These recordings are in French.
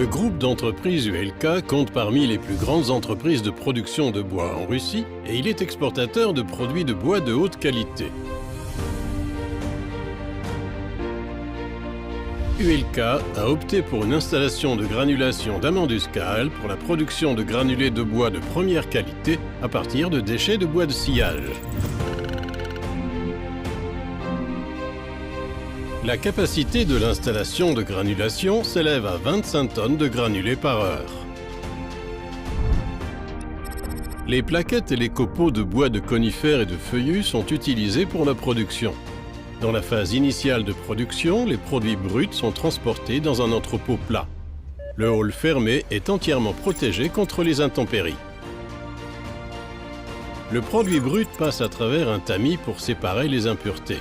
Le groupe d'entreprises ULK compte parmi les plus grandes entreprises de production de bois en Russie et il est exportateur de produits de bois de haute qualité. ULK a opté pour une installation de granulation d'Amanduscal pour la production de granulés de bois de première qualité à partir de déchets de bois de sciage. La capacité de l'installation de granulation s'élève à 25 tonnes de granulés par heure. Les plaquettes et les copeaux de bois de conifères et de feuillus sont utilisés pour la production. Dans la phase initiale de production, les produits bruts sont transportés dans un entrepôt plat. Le hall fermé est entièrement protégé contre les intempéries. Le produit brut passe à travers un tamis pour séparer les impuretés.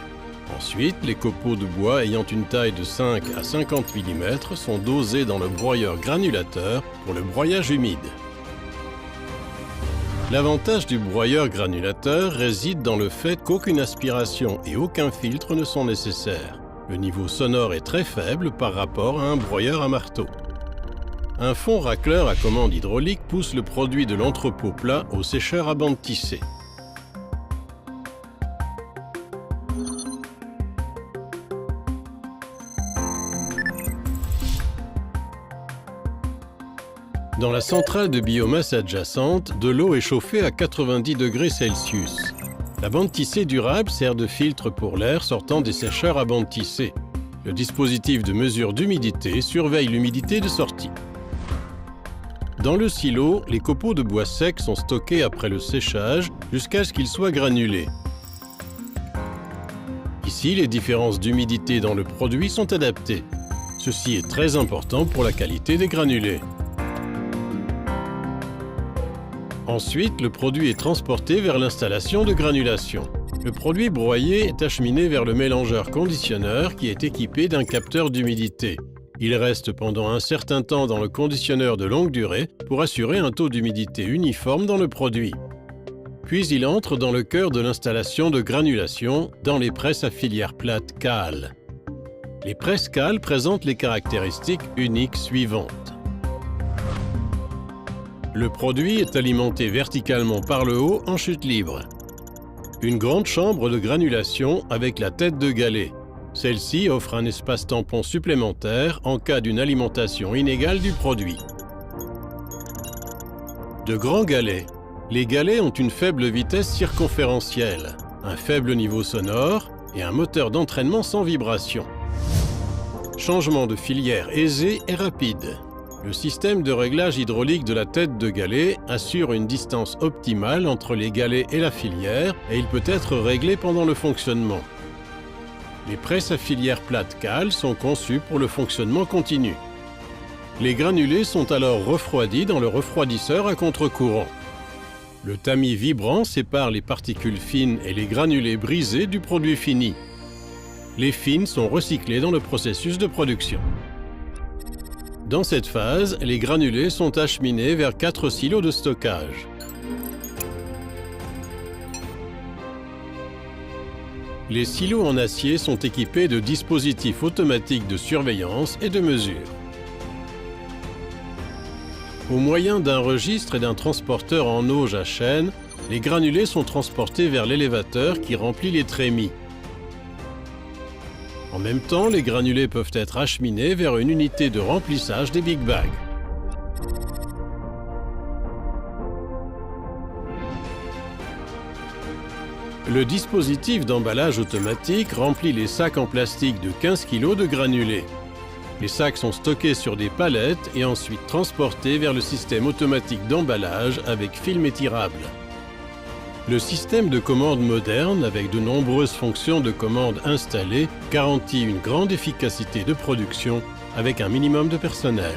Ensuite, les copeaux de bois ayant une taille de 5 à 50 mm sont dosés dans le broyeur granulateur pour le broyage humide. L'avantage du broyeur granulateur réside dans le fait qu'aucune aspiration et aucun filtre ne sont nécessaires. Le niveau sonore est très faible par rapport à un broyeur à marteau. Un fond racleur à commande hydraulique pousse le produit de l'entrepôt plat au sécheur à bande tissée. Dans la centrale de biomasse adjacente, de l'eau est chauffée à 90 degrés Celsius. La bande tissée durable sert de filtre pour l'air sortant des sécheurs à bande tissée. Le dispositif de mesure d'humidité surveille l'humidité de sortie. Dans le silo, les copeaux de bois sec sont stockés après le séchage jusqu'à ce qu'ils soient granulés. Ici, les différences d'humidité dans le produit sont adaptées. Ceci est très important pour la qualité des granulés. Ensuite, le produit est transporté vers l'installation de granulation. Le produit broyé est acheminé vers le mélangeur conditionneur qui est équipé d'un capteur d'humidité. Il reste pendant un certain temps dans le conditionneur de longue durée pour assurer un taux d'humidité uniforme dans le produit. Puis il entre dans le cœur de l'installation de granulation dans les presses à filière plate Kahl. Les presses Kahl présentent les caractéristiques uniques suivantes. Le produit est alimenté verticalement par le haut en chute libre. Une grande chambre de granulation avec la tête de galet. Celle-ci offre un espace tampon supplémentaire en cas d'une alimentation inégale du produit. De grands galets. Les galets ont une faible vitesse circonférentielle, un faible niveau sonore et un moteur d'entraînement sans vibration. Changement de filière aisé et rapide. Le système de réglage hydraulique de la tête de galet assure une distance optimale entre les galets et la filière et il peut être réglé pendant le fonctionnement. Les presses à filière plate Kahl sont conçues pour le fonctionnement continu. Les granulés sont alors refroidis dans le refroidisseur à contre-courant. Le tamis vibrant sépare les particules fines et les granulés brisés du produit fini. Les fines sont recyclées dans le processus de production. Dans cette phase, les granulés sont acheminés vers 4 silos de stockage. Les silos en acier sont équipés de dispositifs automatiques de surveillance et de mesure. Au moyen d'un registre et d'un transporteur en auge à chaîne, les granulés sont transportés vers l'élévateur qui remplit les trémies. En même temps, les granulés peuvent être acheminés vers une unité de remplissage des big bags. Le dispositif d'emballage automatique remplit les sacs en plastique de 15 kg de granulés. Les sacs sont stockés sur des palettes et ensuite transportés vers le système automatique d'emballage avec film étirable. Le système de commande moderne, avec de nombreuses fonctions de commande installées, garantit une grande efficacité de production avec un minimum de personnel.